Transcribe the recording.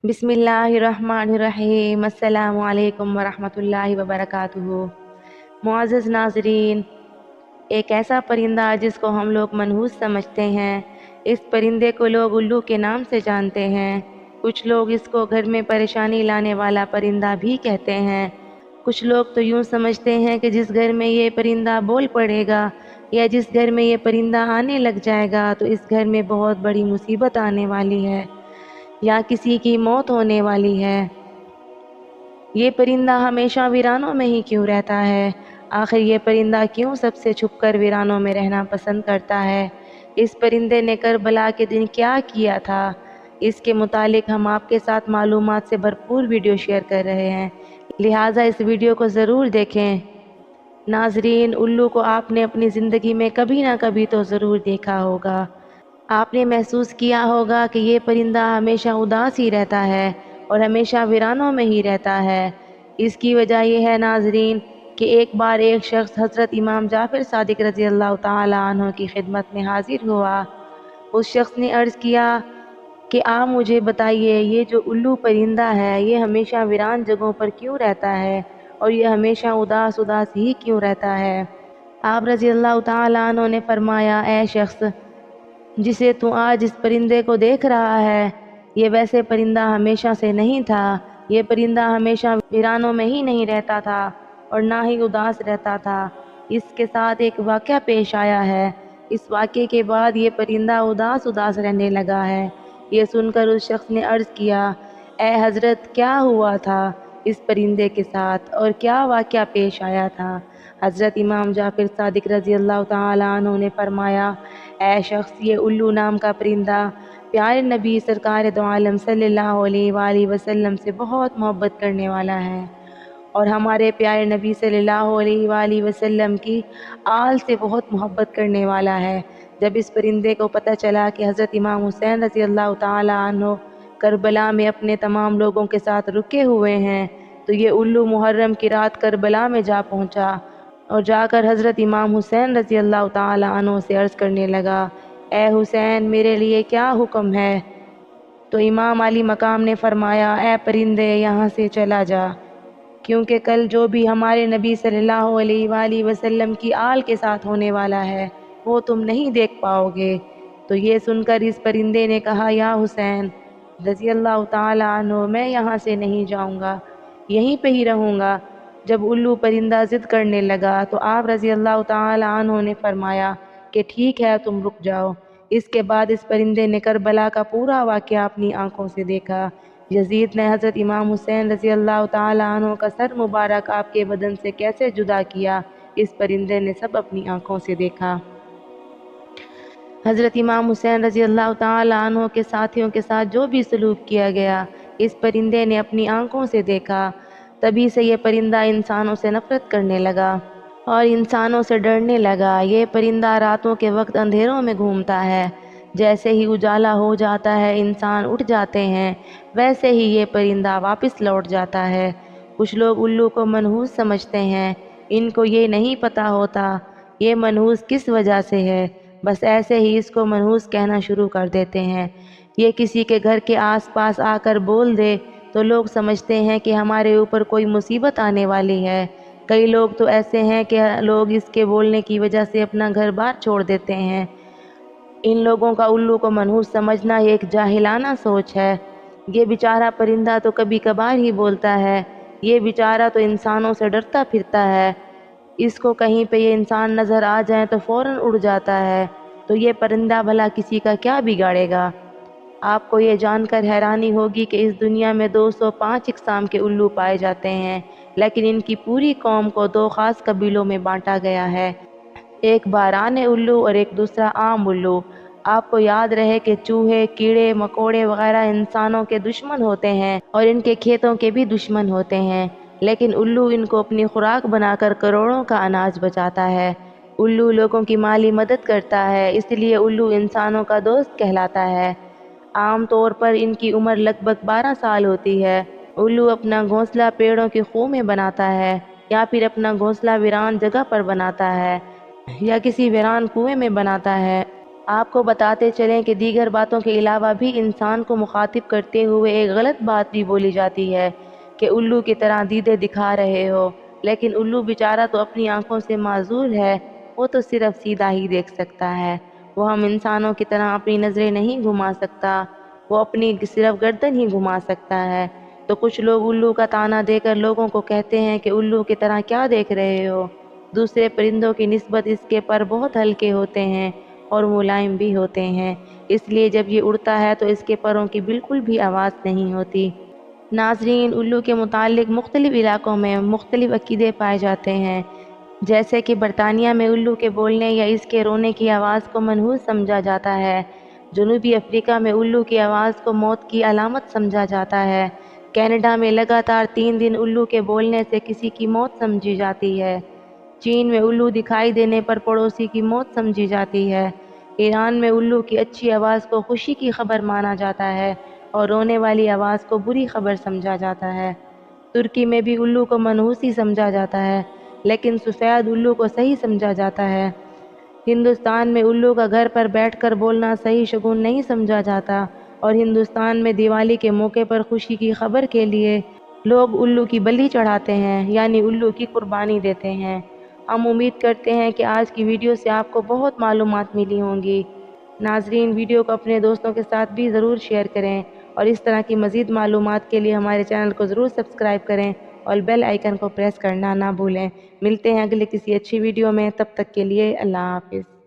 बिस्मिल्लाहिर्रहमानिर्रहीम। अस्सलामु अलैकुम वरहमतुल्लाहि वबरकातुहू। मुअज़्ज़ज़ नाज़रीन, एक ऐसा परिंदा जिसको हम लोग मनहूस समझते हैं, इस परिंदे को लोग उल्लू के नाम से जानते हैं। कुछ लोग इसको घर में परेशानी लाने वाला परिंदा भी कहते हैं। कुछ लोग तो यूँ समझते हैं कि जिस घर में ये परिंदा बोल पड़ेगा या जिस घर में ये परिंदा आने लग जाएगा तो इस घर में बहुत बड़ी मुसीबत आने वाली है या किसी की मौत होने वाली है। ये परिंदा हमेशा वीरानों में ही क्यों रहता है? आखिर ये परिंदा क्यों सबसे छुपकर वीरानों में रहना पसंद करता है? इस परिंदे ने करबला के दिन क्या किया था? इसके मुतालिक हम आपके साथ मालूमात से भरपूर वीडियो शेयर कर रहे हैं, लिहाजा इस वीडियो को ज़रूर देखें। नाजरीन, उल्लू को आपने अपनी ज़िंदगी में कभी ना कभी तो ज़रूर देखा होगा। आपने महसूस किया होगा कि ये परिंदा हमेशा उदास ही रहता है और हमेशा वीरानों में ही रहता है। इसकी वजह यह है नाजरीन कि एक बार एक शख्स हज़रत इमाम जाफ़र सादिक रज़ी अल्लाह ताला अन्हु की खिदमत में हाजिर हुआ। उस शख्स ने अर्ज़ किया कि आप मुझे बताइए, ये जो उल्लू परिंदा है ये हमेशा वीरान जगहों पर क्यों रहता है और ये हमेशा उदास उदास ही क्यों रहता है? आप रज़ी अल्लाह ताला अन्हु ने फरमाया, ऐ शख्स जिसे तू आज इस परिंदे को देख रहा है, ये वैसे परिंदा हमेशा से नहीं था। ये परिंदा हमेशा वीरानों में ही नहीं रहता था और ना ही उदास रहता था। इसके साथ एक वाक़या पेश आया है। इस वाक़ये के बाद ये परिंदा उदास उदास रहने लगा है। ये सुनकर उस शख्स ने अर्ज़ किया, ए हज़रत, क्या हुआ था इस परिंदे के साथ और क्या वाक़या पेश आया था? हज़रत इमाम जाफ़र सादिक रज़ी अल्लाह ताला अन्हु ने फरमाया, ऐ शख्स, ये उल्लू नाम का परिंदा प्यारे नबी सरकार दो आलम सल्लल्लाहु अलैहि वसल्लम से बहुत मोहब्बत करने वाला है और हमारे प्यारे नबी सल्लल्लाहु अलैहि वसल्लम की आल से बहुत मोहब्बत करने वाला है। जब इस परिंदे को पता चला कि हज़रत इमाम हुसैन रज़ी अल्लाह ताला अन्हु करबला में अपने तमाम लोगों के साथ रुके हुए हैं, तो ये उल्लू मुहर्रम की रात करबला में जा पहुंचा और जाकर हज़रत इमाम हुसैन रज़ी अल्लाह ताला अन्हु से अर्ज़ करने लगा, ए हुसैन, मेरे लिए क्या हुक्म है? तो इमाम अली मकाम ने फरमाया, ए परिंदे, यहाँ से चला जा, क्योंकि कल जो भी हमारे नबी सल्लल्लाहु अलैहि वसल्लम की आल के साथ होने वाला है वो तुम नहीं देख पाओगे। तो ये सुनकर इस परिंदे ने कहा, या हुसैन रज़ी अल्लाह ताला अन्हु, मैं यहाँ से नहीं जाऊँगा, यहीं पे ही रहूँगा। जब उल्लू परिंदा ज़िद करने लगा तो आप रज़ी अल्लाह ताला अन्हु ने फरमाया कि ठीक है, तुम रुक जाओ। इसके बाद इस परिंदे ने करबला का पूरा वाक़या अपनी आँखों से देखा। यजीद ने हज़रत इमाम हुसैन रज़ी अल्लाह ताला अन्हु का सर मुबारक आपके बदन से कैसे जुदा किया, इस परिंदे ने सब अपनी आँखों से देखा। हज़रत इमाम हुसैन रज़ी अल्लाह ताला अन्हु के साथियों के साथ जो भी सलूक किया गया, इस परिंदे ने अपनी आँखों से देखा। तभी से ये परिंदा इंसानों से नफ़रत करने लगा और इंसानों से डरने लगा। ये परिंदा रातों के वक्त अंधेरों में घूमता है। जैसे ही उजाला हो जाता है इंसान उठ जाते हैं, वैसे ही ये परिंदा वापस लौट जाता है। कुछ लोग उल्लू को मनहूस समझते हैं। इनको ये नहीं पता होता ये मनहूस किस वजह से है, बस ऐसे ही इसको मनहूस कहना शुरू कर देते हैं। ये किसी के घर के आसपास आकर बोल दे तो लोग समझते हैं कि हमारे ऊपर कोई मुसीबत आने वाली है। कई लोग तो ऐसे हैं कि लोग इसके बोलने की वजह से अपना घर बार छोड़ देते हैं। इन लोगों का उल्लू को मनहूस समझना एक जाहिलाना सोच है। ये बेचारा परिंदा तो कभी कभार ही बोलता है। ये बेचारा तो इंसानों से डरता फिरता है। इसको कहीं पे ये इंसान नज़र आ जाए तो फ़ौरन उड़ जाता है। तो ये परिंदा भला किसी का क्या बिगाड़ेगा? आपको ये जानकर हैरानी होगी कि इस दुनिया में 205 इक़साम के उल्लू पाए जाते हैं, लेकिन इनकी पूरी कौम को दो ख़ास कबीलों में बांटा गया है, एक बाराने उल्लू और एक दूसरा आम उल्लू। आपको याद रहे कि चूहे, कीड़े मकोड़े वगैरह इंसानों के दुश्मन होते हैं और इनके खेतों के भी दुश्मन होते हैं, लेकिन उल्लू इनको अपनी खुराक बनाकर करोड़ों का अनाज बचाता है। उल्लू लोगों की माली मदद करता है, इसलिए उल्लू इंसानों का दोस्त कहलाता है। आम तौर पर इनकी उम्र लगभग 12 साल होती है। उल्लू अपना घोंसला पेड़ों की खूह में बनाता है या फिर अपना घोंसला वीरान जगह पर बनाता है या किसी वीरान कुएं में बनाता है। آپ کو بتاتے چلیں کہ دیگر باتوں کے علاوہ بھی انسان کو مخاطب کرتے ہوئے ایک غلط بات بھی بولی جاتی ہے کہ الو کی طرح دیدے دکھا رہے ہو، لیکن الو بیچارہ تو اپنی آنکھوں سے معذور ہے، وہ تو صرف سیدھا ہی دیکھ سکتا ہے، وہ ہم انسانوں کی طرح اپنی نظریں نہیں گھما سکتا، وہ اپنی صرف گردن ہی گھما سکتا ہے۔ تو کچھ لوگ الو کا طعنہ دے کر لوگوں کو کہتے ہیں کہ الو کی طرح کیا دیکھ رہے ہو، دوسرے پرندوں کی نسبت اس کے پر بہت ہلکے ہوتے ہیں اور ملائم بھی ہوتے ہیں، اس لیے جب یہ اڑتا ہے تو اس کے پروں کی بالکل بھی آواز نہیں ہوتی۔ ناظرین، الو کے متعلق مختلف علاقوں میں مختلف عقیدے پائے جاتے ہیں، جیسے کہ برطانیہ میں الو کے بولنے یا اس کے رونے کی آواز کو منحوس سمجھا جاتا ہے، جنوبی افریقہ میں الو کی آواز کو موت کی علامت سمجھا جاتا ہے، کینیڈا میں لگاتار 3 دن الو کے بولنے سے کسی کی موت سمجھی جاتی ہے، چین میں الو دکھائی دینے پر پڑوسی کی موت سمجھی جاتی ہے، ایران میں الو کی اچھی آواز کو خوشی کی خبر مانا جاتا ہے اور رونے والی آواز کو بری خبر سمجھا جاتا ہے، ترکی میں بھی الو کو منحوس ہی سمجھا جاتا ہے، لیکن سفید الو کو صحیح سمجھا جاتا ہے، ہندوستان میں الو کا گھر پر بیٹھ کر بولنا صحیح شگون نہیں سمجھا جاتا، اور ہندوستان میں دیوالی کے موقع پر خوشی کی خبر کے لیے لوگ الو کی بلی چڑھاتے ہیں، یعنی الو کی قربانی دیتے ہیں۔ ہم امید کرتے ہیں کہ آج کی ویڈیو سے آپ کو بہت معلومات ملی ہوں گی۔ ناظرین، ویڈیو کو اپنے دوستوں کے ساتھ بھی ضرور شیئر کریں اور اس طرح کی مزید معلومات کے لیے ہمارے چینل کو ضرور سبسکرائب کریں اور بیل آئیکن کو پریس کرنا نہ بھولیں۔ ملتے ہیں اگلے کسی اچھی ویڈیو میں، تب تک کے لیے اللہ حافظ۔